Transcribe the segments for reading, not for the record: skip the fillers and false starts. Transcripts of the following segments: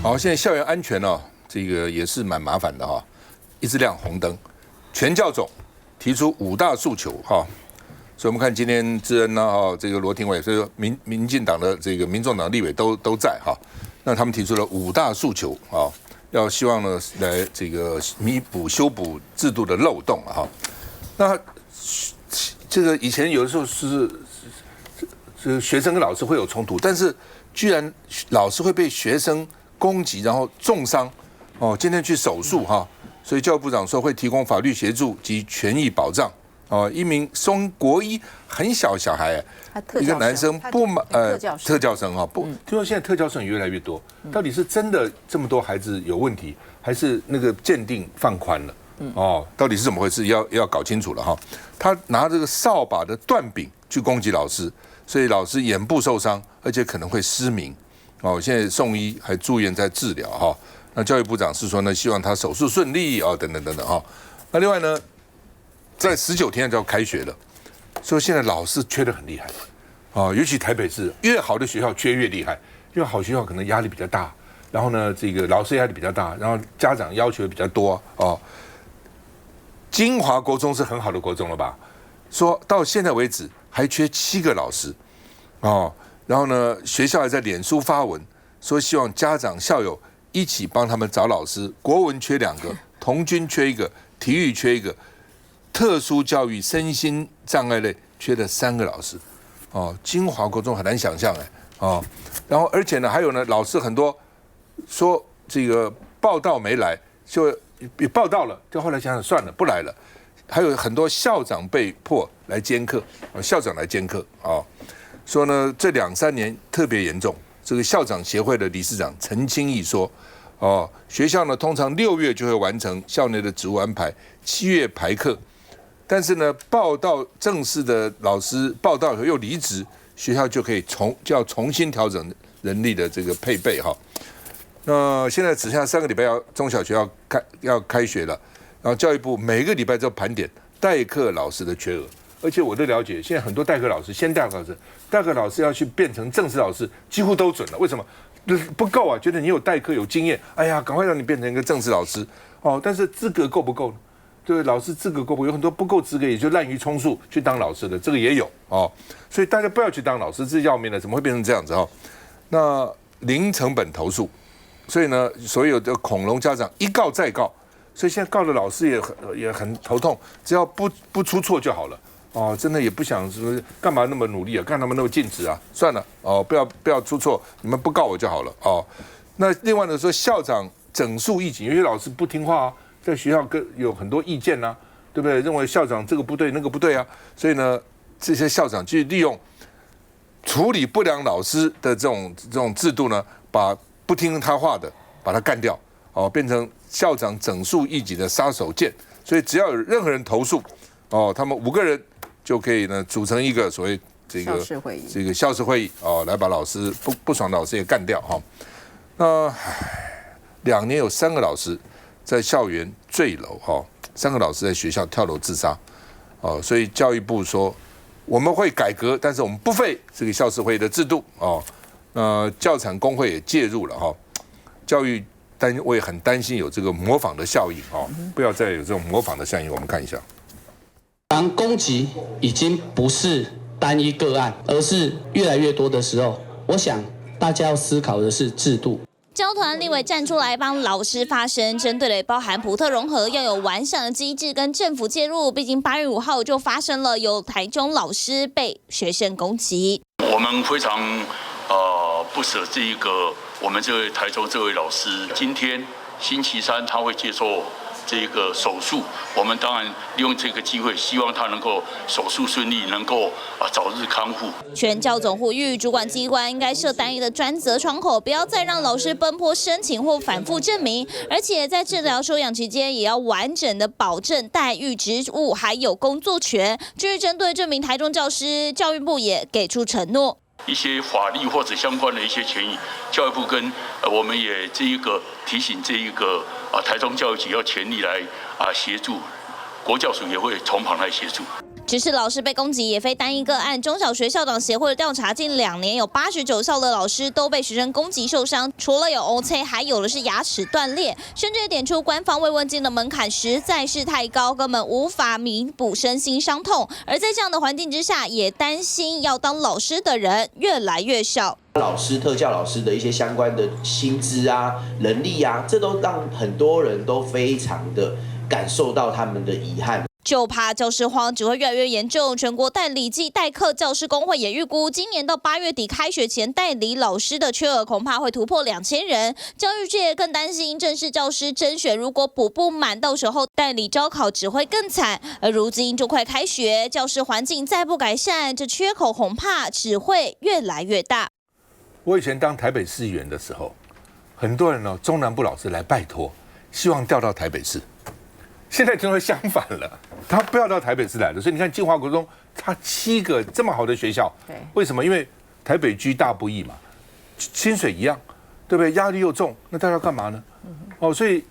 好，现在校园安全哦，这个也是蛮麻烦的哈，一直亮红灯。全教总提出5大诉求哈，所以我们看今天智恩呢哈，这个罗廷伟，所以说民进党的这个民众党立委都在哈，那他们提出了5大诉求啊，要希望呢来这个修补制度的漏洞哈。那这个以前有的时候是学生跟老师会有冲突，但是居然老师会被学生攻击，然后重伤，哦，今天去手术哈，所以教育部长说会提供法律协助及权益保障。哦，一名国一很小小孩，一个男生特教生哈，听说现在特教生也越来越多，到底是真的这么多孩子有问题，还是那个鉴定放宽了？哦，到底是怎么回事？要搞清楚了哈。他拿这个扫把的断柄去攻击老师，所以老师眼部受伤，而且可能会失明。哦，现在送医还住院在治疗哈。那教育部长是说呢，希望他手术顺利哦，等等等等哈。那另外呢，在19天就要开学了，所以现在老师缺得很厉害啊，尤其台北市越好的学校缺越厉害，因为好学校可能压力比较大，然后呢，这个老师压力比较大，然后家长要求也比较多哦。金华国中是很好的国中了吧？说到现在为止还缺7个老师哦。然后呢，学校还在脸书发文说，希望家长校友一起帮他们找老师。国文缺2个，童军缺1个，体育缺1个，特殊教育身心障碍类缺了3个老师。哦，金华国中很难想象哎哦。然后而且呢，还有呢，老师很多说这个报到没来，就也报到了，就后来想想算了，不来了。还有很多校长被迫来兼课，校长来兼课啊。说呢，这2、3年特别严重。这个校长协会的理事长陈清义说，哦，学校呢通常6月就会完成校内的职务安排，7月排课，但是呢，报到正式的老师报到以后又离职，学校就可以要重新调整人力的这个配备哈。那现在只剩下3个礼拜中小学要开学了，然后教育部每个礼拜都盘点代课老师的缺额。而且我都了解，现在很多代课老师，代课老师要去变成正式老师，几乎都准了。为什么？不够啊，觉得你有代课有经验，哎呀，赶快让你变成一个正式老师哦。但是资格够不够呢？对，老师资格够不够？有很多不够资格，也就滥竽充数去当老师的，这个也有哦。所以大家不要去当老师，这要命了，怎么会变成这样子哦？那零成本投诉，所以呢，所有的恐龙家长一告再告，所以现在告的老师也很头痛，只要不出错就好了。哦，真的也不想说干嘛那么努力啊，干他们那么尽职啊，算了哦，不要出错，你们不告我就好了哦。那另外呢，说校长整肃义警，有些老师不听话啊，在学校有很多意见啊，对不对？认为校长这个不对那个不对啊，所以呢，这些校长就利用处理不良老师的这种制度呢，把不听他话的把他干掉哦，变成校长整肃义警的杀手锏。所以只要有任何人投诉哦，他们5个人就可以呢组成一个所谓这个校事会议哦，来把老师不爽的老师也干掉哈。那2年有3个老师在校园坠楼哈，3个老师在学校跳楼自杀哦，所以教育部说我们会改革，但是我们不废这个校事会的制度哦。教产工会也介入了哈，教育我也很担心有这个模仿的效应哦，不要再有这种模仿的效应。我们看一下。当攻击已经不是单一个案，而是越来越多的时候，我想大家要思考的是制度。教团立委站出来帮老师发声，针对了包含普特融合要有完善的机制跟政府介入。毕竟8月5号就发生了有台中老师被学生攻击。我们非常不舍我们这位台中这位老师，今天星期3他会接受这个手术，我们当然利用这个机会，希望他能够手术顺利，能够早日康复。全教总呼吁主管机关应该设单一的专责窗口，不要再让老师奔波申请或反复证明，而且在治疗休养期间也要完整的保证待遇、职务还有工作权。至于针对这名台中教师，教育部也给出承诺。一些法律或者相关的一些权益，教育部跟我们也提醒台中教育局要全力来协助国教署也会从旁来协助。只是老师被攻击也非单一个案，中小学校长协会的调查，近2年有89校的老师都被学生攻击受伤，除了有OC，还有的是牙齿断裂，甚至点出官方慰问金的门槛实在是太高，根本无法弥补身心伤痛。而在这样的环境之下，也担心要当老师的人越来越少。老师、特教老师的一些相关的薪资啊、人力啊，这都让很多人都非常的感受到他们的遗憾。就怕教师荒只会越来越严重。全国代理暨代课教师工会也预估，今年到8月底开学前，代理老师的缺额恐怕会突破2000人。教育界更担心正式教师甄选如果补不满，到时候代理招考只会更惨。而如今就快开学，教师环境再不改善，这缺口恐怕只会越来越大。我以前当台北市议员的时候，很多人呢，中南部老师来拜托，希望调到台北市。现在听说相反了，他不要到台北市来了，所以你看金华国中，他7个这么好的学校，为什么？因为台北居大不易嘛，薪水一样，对不对？压力又重，那大家干嘛呢？所以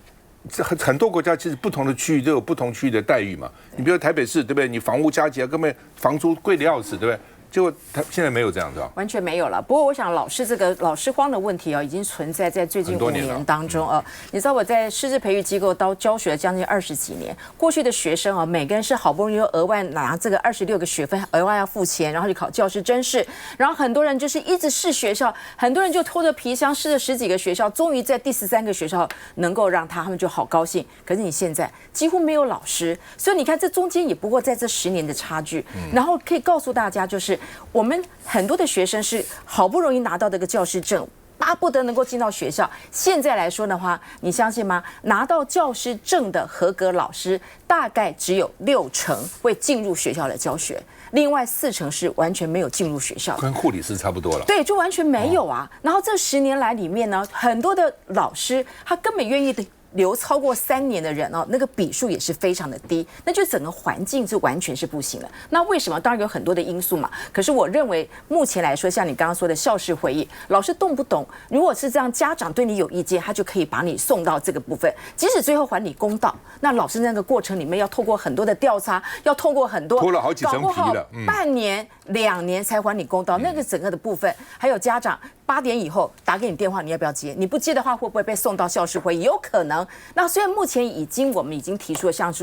很多国家其实不同的区域都有不同区域的待遇嘛。你比如台北市，对不对？你房屋加起来根本房租贵的要死，对不对？结果他现在没有这样，是吧？完全没有了。不过我想，老师荒的问题已经存在在最近5年当中啊。你知道我在师资培育机构教学了将近20几年，过去的学生啊，每个人是好不容易额外拿这个26个学分，额外要付钱，然后去考教师甄试，然后很多人就是一直试学校，很多人就拖着皮箱试了10几个学校，终于在第13个学校能够让他们就好高兴。可是你现在几乎没有老师，所以你看这中间也不过在这10年的差距。然后可以告诉大家就是。我们很多的学生是好不容易拿到这个教师证，巴不得能够进到学校。现在来说的话，你相信吗？拿到教师证的合格老师，大概只有60%会进入学校的教学，另外40%是完全没有进入学校，跟护理师差不多了。对，就完全没有啊。然后这10年来里面呢，很多的老师他根本愿意的。留超过3年的人那个比数也是非常的低，那就整个环境是完全是不行了。那为什么？当然有很多的因素嘛。可是我认为目前来说，像你刚刚说的校事会议，老师动不动，如果是这样，家长对你有意见，他就可以把你送到这个部分，即使最后还你公道，那老师那个过程里面要透过很多的调查，要透过很多拖了好几层皮了，半年、2年才还你公道。那个整个的部分，还有家长8点以后打给你电话，你要不要接？你不接的话，会不会被送到校事会议？有可能。那虽然目前我们已经提出了像是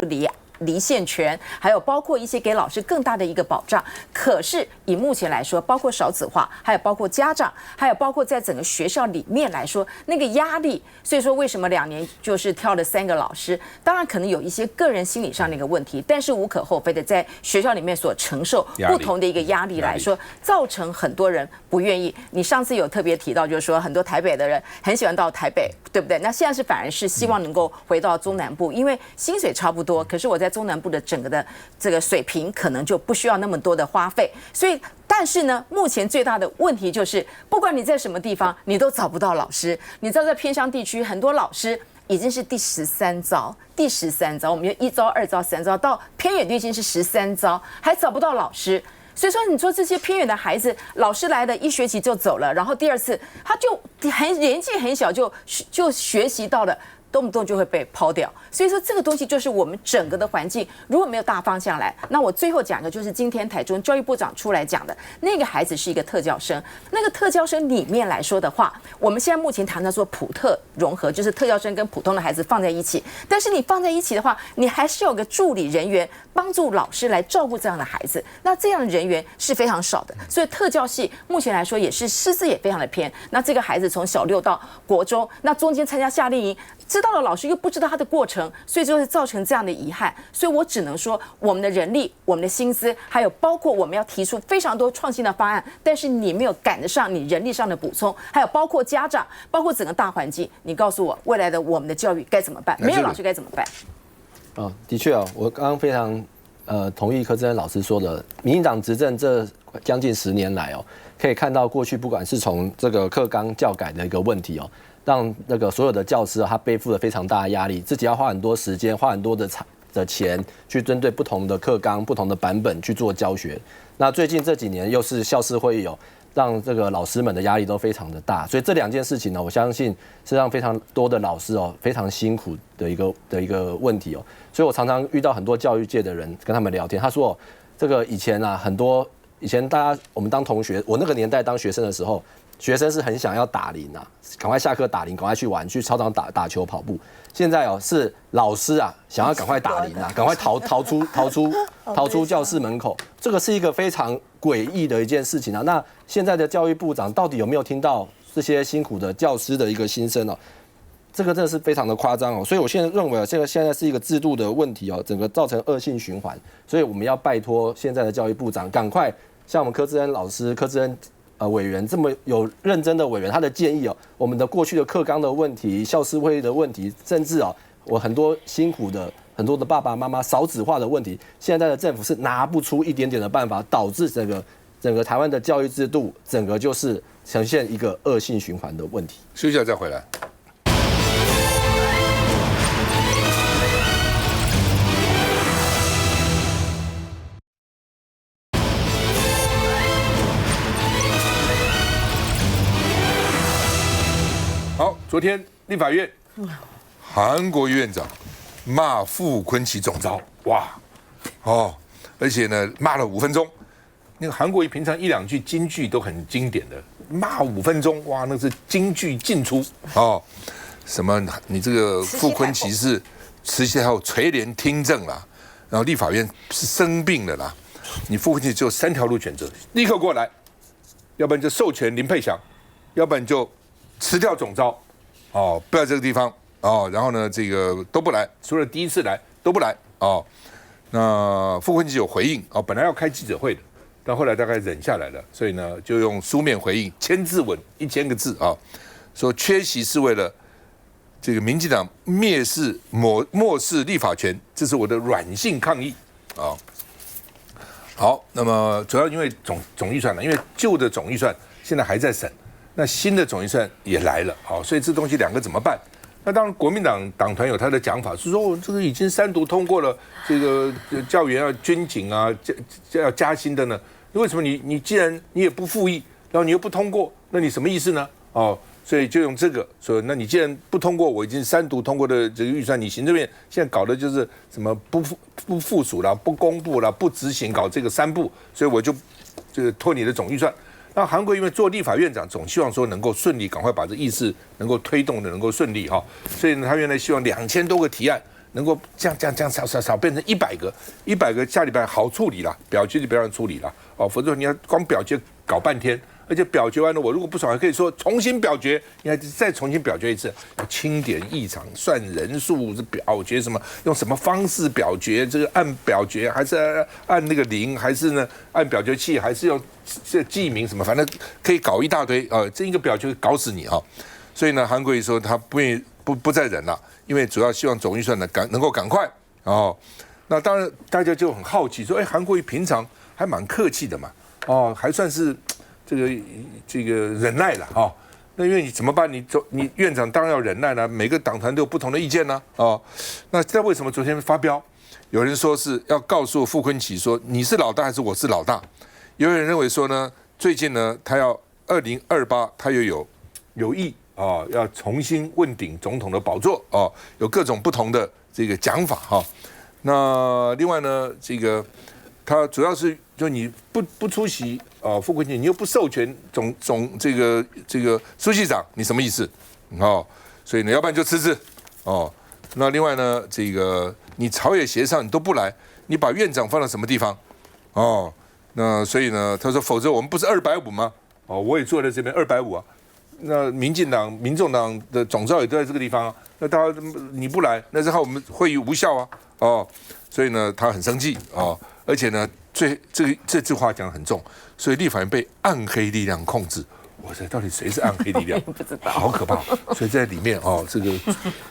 离线权，还有包括一些给老师更大的一个保障，可是以目前来说，包括少子化，还有包括家长，还有包括在整个学校里面来说，那个压力，所以说为什么2年就是挑了3个老师？当然可能有一些个人心理上的一个问题，但是无可厚非的，在学校里面所承受不同的一个压力来说，造成很多人不愿意。你上次有特别提到，就是说很多台北的人很喜欢到台北，对不对？那现在是反而是希望能够回到中南部，因为薪水差不多，可是我在中南部的整个的这个水平可能就不需要那么多的花费，所以但是呢，目前最大的问题就是，不管你在什么地方，你都找不到老师。你知道在偏乡地区，很多老师已经是第13招，我们就1招、2招、3招，到偏远地区是13招，还找不到老师。所以说，你说这些偏远的孩子，老师来的1学期就走了，然后第2次他就年纪很小就学习到了。动不动就会被抛掉，所以说这个东西就是我们整个的环境如果没有大方向来，那我最后讲一个就是今天台中教育部长出来讲的那个孩子是一个特教生，那个特教生里面来说的话，我们现在目前谈到说普特融合，就是特教生跟普通的孩子放在一起，但是你放在一起的话，你还是有个助理人员帮助老师来照顾这样的孩子，那这样的人员是非常少的，所以特教系目前来说也是师资也非常的偏，那这个孩子从小6到国中，那中间参加夏令营，知道了老师又不知道他的过程，所以就会造成这样的遗憾。所以我只能说，我们的人力、我们的薪资，还有包括我们要提出非常多创新的方案，但是你没有赶得上你人力上的补充，还有包括家长，包括整个大环境，你告诉我未来的我们的教育该怎么办？没有老师该怎么办？的确我刚刚非常同意柯志恩老师说的，民进党执政这将近10年来可以看到过去不管是从这个课纲教改的一个问题让那个所有的教师他背负了非常大的压力，自己要花很多时间、花很多的钱去针对不同的课纲、不同的版本去做教学。那最近这几年又是校事会议让这个老师们的压力都非常的大。所以这2件事情呢，我相信是让非常多的老师非常辛苦的一个问题哦。所以我常常遇到很多教育界的人跟他们聊天，他说这个以前我们当同学，我那个年代当学生的时候，学生是很想要打铃啊，赶快下课打铃，赶快去玩，去操场打球跑步。现在是老师啊，想要赶快打铃啊，赶快逃出教室门口。这个是一个非常诡异的一件事情啊。那现在的教育部长到底有没有听到这些辛苦的教师的一个心声哦？这个真的是非常的夸张哦。所以我现在认为这个现在是一个制度的问题哦，整个造成恶性循环。所以我们要拜托现在的教育部长赶快像我们柯志恩老师、柯志恩委员这么有认真的委员，他的建议我们的过去的课纲的问题、校事会议的问题，甚至我很多辛苦的很多的爸爸妈妈少子化的问题，现在的政府是拿不出一点点的办法，导致整个台湾的教育制度整个就是呈现一个恶性循环的问题。休息一下再回来。好，昨天立法院韩国瑜院长骂傅昆萁总召，哇，而且呢骂了5分钟。那个韩国瑜平常1、2句金句都很经典的，骂5分钟，哇，那是金句尽出什么你这个傅昆萁是慈禧太后垂帘听政啦，然后立法院是生病了啦，你傅昆萁只有3条路选择，立刻过来，要不然就授权林佩祥，要不然就辞掉总召，不要这个地方然后呢，这个都不来，除了第一次来都不来那傅昆萁有回应本来要开记者会的，但后来大概忍下来了，所以呢就用书面回应，1000字文，1000个字说缺席是为了这个民进党漠视立法权，这是我的软性抗议好，那么主要因为总预算因为旧的总预算现在还在审。那新的总预算也来了，所以这东西2个怎么办？那当然，国民党党团有他的讲法，是说这个已经3读通过了，这个教员要军警啊，要加薪的呢？为什么你既然你也不复议，然后你又不通过，那你什么意思呢？所以就用这个说，那你既然不通过，我已经3读通过的这个预算，你行政院现在搞的就是什么不附属啦、不公布啦、不执行，搞这个3不，所以我就拖你的总预算。那韩国因为做立法院长，总希望说能够顺利，赶快把这议事能够推动的能够顺利所以呢，他原来希望2000多个提案能够这样少变成100个，100个下礼拜好处理了，表决就不要让处理了否则你要光表决搞半天，而且表决完了，我如果不爽还可以说重新表决，你还再重新表决一次，要清点议场、算人数、表决什么，用什么方式表决，这个按表决还是按那个铃，还是呢按表决器，还是用记名什么，反正可以搞一大堆这一个表决搞死你所以呢，韩国瑜说他不愿意不再忍了，因为主要希望总预算能够赶快那当然大家就很好奇说，韩国瑜平常还蛮客气的嘛还算是这个忍耐了那因为你怎么办？你院长当然要忍耐了，每个党团都有不同的意见呢那这为什么昨天发飙？有人说是要告诉傅昆萁说你是老大还是我是老大？有人认为说呢，最近呢他要2028他又有意要重新问鼎总统的宝座有各种不同的这个讲法那另外呢，这个他主要是就你不出席傅昆萁，你又不授权这个书记长，你什么意思所以呢，要不然就辞职那另外呢，这个你朝野协商你都不来，你把院长放到什么地方那所以呢，他说否则我们不是250吗？我也坐在这边250那民众党的总召也都在这个地方那你不来，那是害我们会议无效所以呢，他很生气而且呢，这句话讲得很重，所以立法院被暗黑力量控制。哇塞，到底谁是暗黑力量？不知道，好可怕！所以在里面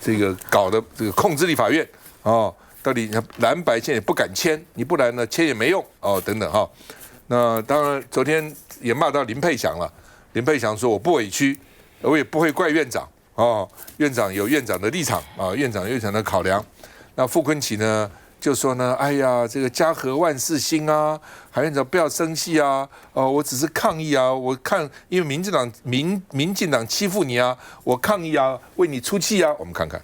这个搞的这个控制立法院到底蓝白现在也不敢签，你不然呢签也没用等等那当然昨天也骂到林佩祥了，林佩祥说我不委屈，我也不会怪院长院长有院长的立场院长有院长的考量。那傅昆萁呢就说呢，哎呀，这个家和万事兴啊，韩院长不要生气啊，我只是抗议啊，我看因为民进党欺负你啊，我抗议啊，为你出气啊，我们看看。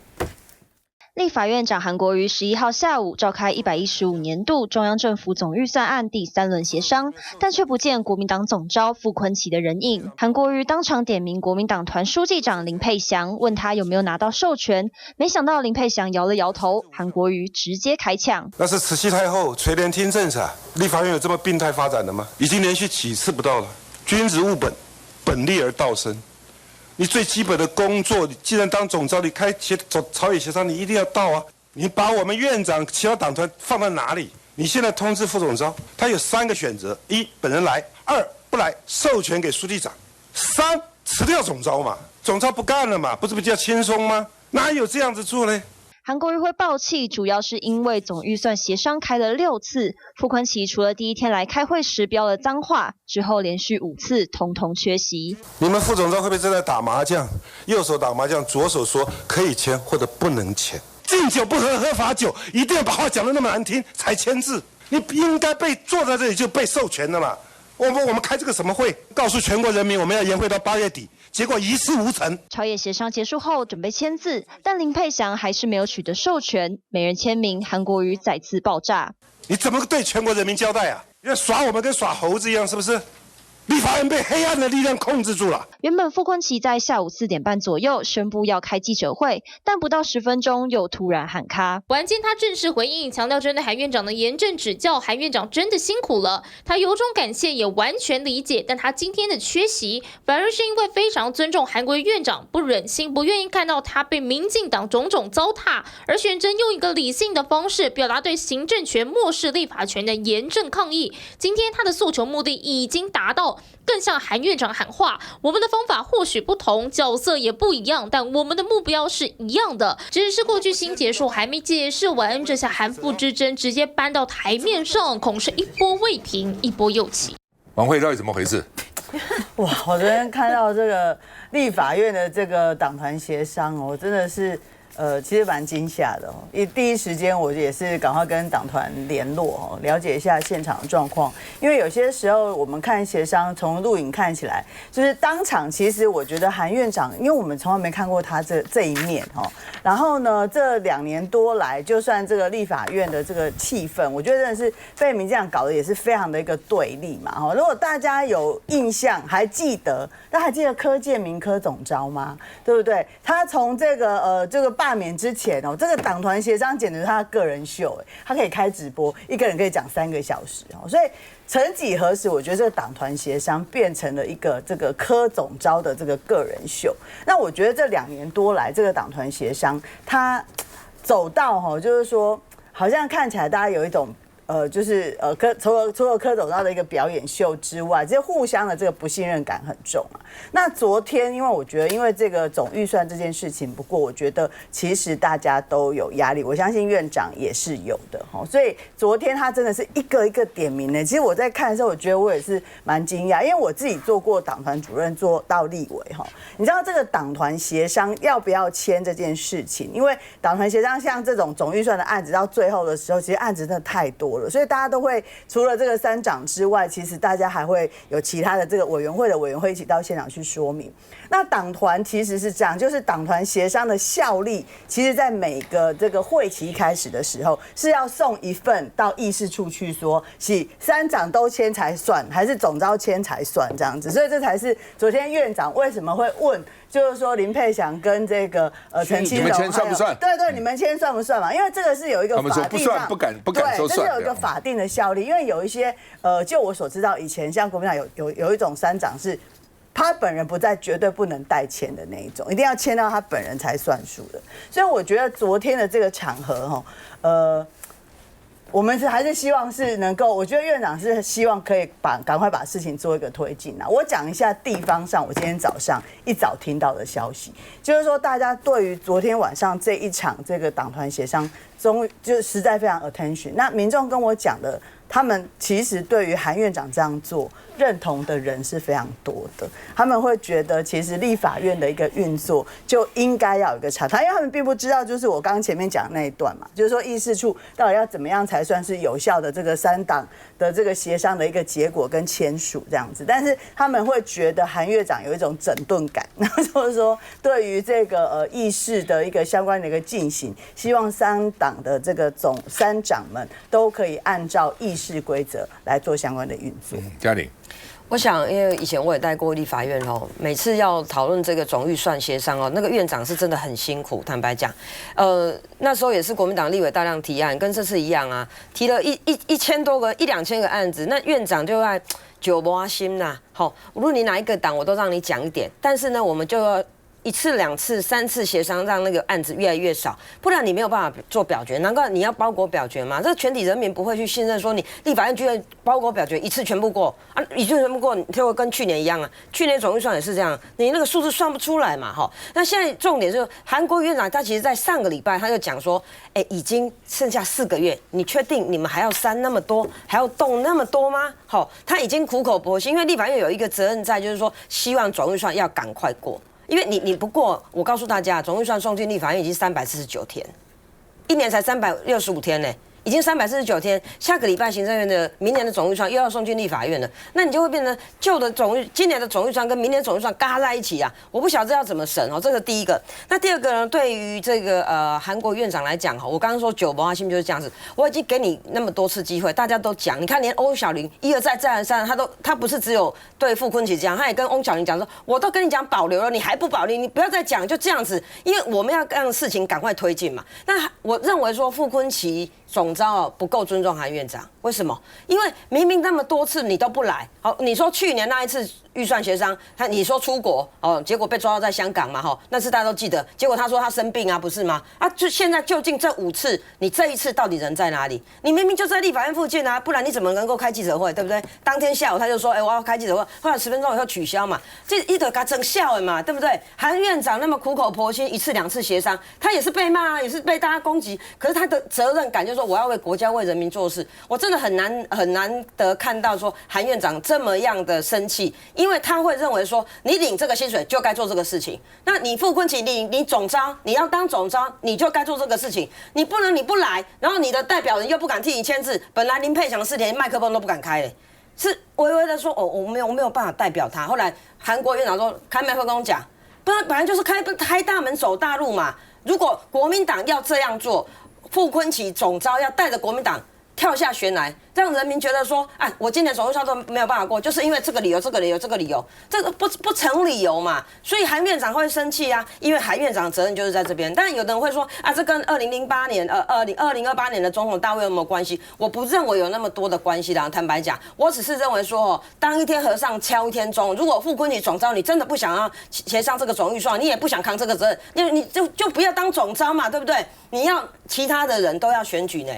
立法院长韩国瑜11号下午召开115年度中央政府总预算案第3轮协商，但却不见国民党总召傅崐萁的人影。韩国瑜当场点名国民党团书记长林沛祥，问他有没有拿到授权，没想到林沛祥摇了摇头，韩国瑜直接开呛：那是慈禧太后垂帘听政策，立法院有这么病态发展的吗？已经连续几次不到了。君子务本，本立而道生。你最基本的工作，你既然当总召，你开朝野协商，你一定要到啊！你把我们院长、其他党团放在哪里？你现在通知副总召，他有3个选择：一，本人来；二，不来，授权给书记长；三，辞掉总召嘛，总召不干了嘛，不是比较轻松吗？哪有这样子做呢？韩国瑜会爆气，主要是因为总预算协商开了6次，傅崐萁除了第一天来开会时飙了脏话，之后连续5次通通缺席。你们副总召会不会正在打麻将？右手打麻将，左手说可以签或者不能签。敬酒不喝合法酒，一定要把话讲得那么难听才签字。你应该被坐在这里就被授权的嘛。我们开这个什么会，告诉全国人民我们要延会到8月底。结果一事无成。朝野协商结束后，准备签字，但林沛祥还是没有取得授权，没人签名，韩国瑜再次爆炸。你怎么对全国人民交代啊？要耍我们跟耍猴子一样，是不是？立法院被黑暗的力量控制住了。原本傅崐萁在下午4点半左右宣布要开记者会，但不到10分钟又突然喊卡。晚间他正式回应，强调针对韩院长的严正指教，韩院长真的辛苦了，他由衷感谢，也完全理解。但他今天的缺席，反而是因为非常尊重韩国瑜院长，不忍心、不愿意看到他被民进党种种糟蹋，而选择用一个理性的方式表达对行政权漠视立法权的严正抗议。今天他的诉求目的已经达到。更向韩院长喊话，我们的方法或许不同，角色也不一样，但我们的目标是一样的。只是过去新结束还没解释完，这下韩傅之争直接搬到台面上，恐是一波未平，一波又起。王慧到底怎么回事？哇！我昨天看到这个立法院的这个党团协商哦，真的是。其实蛮惊吓的哦。第一时间我也是赶快跟党团联络哦，了解一下现场的状况。因为有些时候我们看协商，从录影看起来，就是当场其实我觉得韩院长，因为我们从来没看过他这一面哦。然后呢，这2年多来，就算这个立法院的这个气氛，我觉得真的是被民进党搞得也是非常的一个对立嘛哈。如果大家有印象，还记得柯建铭柯总召吗？对不对？他从这个罢免之前哦，这个党团协商简直是他的个人秀哎，他可以开直播，一个人可以讲3个小时哦，所以曾几何时，我觉得这个党团协商变成了一个这个柯总召的这个个人秀。那我觉得这2年多来，这个党团协商他走到哈，就是说好像看起来大家有一种。就是除了柯总召的一个表演秀之外，这互相的这个不信任感很重啊。那昨天，因为我觉得，因为这个总预算这件事情，不过我觉得其实大家都有压力，我相信院长也是有的哈。所以昨天他真的是一个一个点名呢。其实我在看的时候，我觉得我也是蛮惊讶，因为我自己做过党团主任，做到立委哈。你知道这个党团协商要不要签这件事情？因为党团协商像这种总预算的案子，到最后的时候，其实案子真的太多。所以大家都会除了这个3长之外，其实大家还会有其他的这个委员会的委员会一起到现场去说明。那党团其实是这样，就是党团协商的效力，其实在每个这个会期开始的时候，是要送一份到议事处去说，是3长都签才算，还是总召签才算这样子。所以这才是昨天院长为什么会问。就是说林沛祥跟这个陈清荣，你们签算不算？对对，你们签算不算嘛？因为这个是有一个法定上，不敢说算，对，这是有一个法定的效力。因为有一些就我所知道，以前像国民党有一种3长是，他本人不在，绝对不能代签的那一种，一定要签到他本人才算数的。所以我觉得昨天的这个场合我们还是希望是能够，我觉得院长是希望可以赶快把事情做一个推进啊。我讲一下地方上，我今天早上一早听到的消息，就是说大家对于昨天晚上这一场这个党团协商，就实在非常 attention。那民众跟我讲的他们其实对于韩院长这样做认同的人是非常多的，他们会觉得其实立法院的一个运作就应该要有一个查，因为他们并不知道，就是我刚刚前面讲的那一段嘛，就是说议事处到底要怎么样才算是有效的这个3党的这个协商的一个结果跟签署这样子，但是他们会觉得韩院长有一种整顿感，然后就是说对于这个议事的一个相关的一个进行，希望3党的这个总3长们都可以按照议事规则来做相关的运作。嘉玲。我想，因为以前我也待过立法院哦，每次要讨论这个总预算协商哦，那个院长是真的很辛苦。坦白讲，那时候也是国民党立委大量提案，跟这次一样啊，提了1000多个、1-2000个案子，那院长就在久磨心呐。好，无论你哪一个党，我都让你讲一点，但是呢，我们就要1次、2次、3次协商，让那个案子越来越少，不然你没有办法做表决。难怪你要包裹表决嘛，这个全体人民不会去信任说你立法院居然包裹表决一次全部过啊，一次全部过，就会跟去年一样啊。去年总预算也是这样，你那个数字算不出来嘛，哈。那现在重点就是韩国瑜院长他其实在上个礼拜他就讲说，已经剩下4个月，你确定你们还要删那么多，还要动那么多吗？好，他已经苦口婆心，因为立法院有一个责任在，就是说希望总预算要赶快过。因为你不过，我告诉大家，总预算送进立法院已经349天，1年才365天呢，已经349天。下个礼拜行政院的明年的总预算又要送进立法院了，那你就会变成今年的总预算跟明年总预算嘎在一起啊！我不晓得要怎么审哦，这个第一个。那第二个呢？对于这个韩国院长来讲哈，我刚刚说久磨心就是这样子，我已经给你那么多次机会，大家都讲，你看连欧小玲一而再再而三，他不是只有对傅昆萁讲，他也跟欧小玲讲说，我都跟你讲保留了，你还不保留，你不要再讲，就这样子，因为我们要让事情赶快推进嘛。那我认为说傅昆萁总召不够尊重韩院长，为什么？因为明明那么多次你都不来，好，你说去年那一次预算协商，你说出国哦，结果被抓到在香港嘛，哈，那次大家都记得，结果他说他生病啊，不是吗？啊，就现在究竟这5次，你这一次到底人在哪里？你明明就在立法院附近啊，不然你怎么能够开记者会，对不对？当天下午他就说，我要开记者会，后来10分钟以后取消嘛，这一直给他整笑的嘛，对不对？韩院长那么苦口婆心1次2次协商，他也是被骂啊，也是被大家攻击，可是他的责任感就是说我要为国家为人民做事，我真的很难得看到说韩院长这么样的生气，因为他会认为说你领这个薪水就该做这个事情，那你傅昆萁你总召你要当总召你就该做这个事情，你不能你不来，然后你的代表人又不敢替你签字，本来林佩祥是连麦克风都不敢开嘞，是微微的说我没有办法代表他，后来韩国院长说开麦克风讲，本来就是开大门走大路嘛，如果国民党要这样做，傅昆萁总召要带着国民党跳下悬崖，让人民觉得说，我今年总预算都没有办法过，就是因为这个理由，这个不成理由嘛，所以韩院长会生气啊，因为韩院长的责任就是在这边。但有的人会说，这跟2008年2028年的总统大会有没有关系？我不认为有那么多的关系啦。坦白讲，我只是认为说，当一天和尚敲一天钟，如果傅昆萁总召你真的不想要协商这个总预算，你也不想扛这个责任，你就不要当总召嘛，对不对？你要其他的人都要选举呢。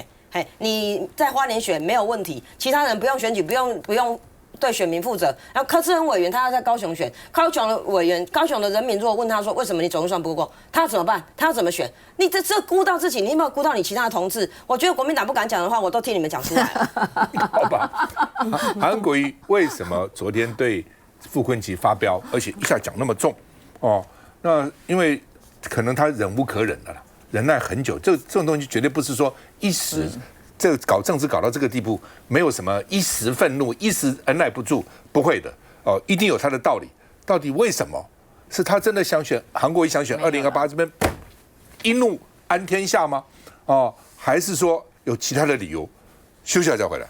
你在花莲选没有问题，其他人不用选举，不用对选民负责。然后柯志恩委员他要在高雄选，高雄的委员，高雄的人民如果问他说为什么你总预算不过，他要怎么办？他要怎么选？你这顾到自己，你有没有顾到你其他的同志？我觉得国民党不敢讲的话，我都替你们讲出来了。好吧，韩国瑜为什么昨天对傅昆萁发飙，而且一下讲那么重？哦，那因为可能他忍无可忍了啦。忍耐很久，这种东西绝对不是说一时，这搞政治搞到这个地步，没有什么一时愤怒、一时按耐不住，不会的哦，一定有他的道理。到底为什么？是他真的想选韩国瑜想选2028这边一怒安天下吗？哦，还是说有其他的理由？休息一下再回来。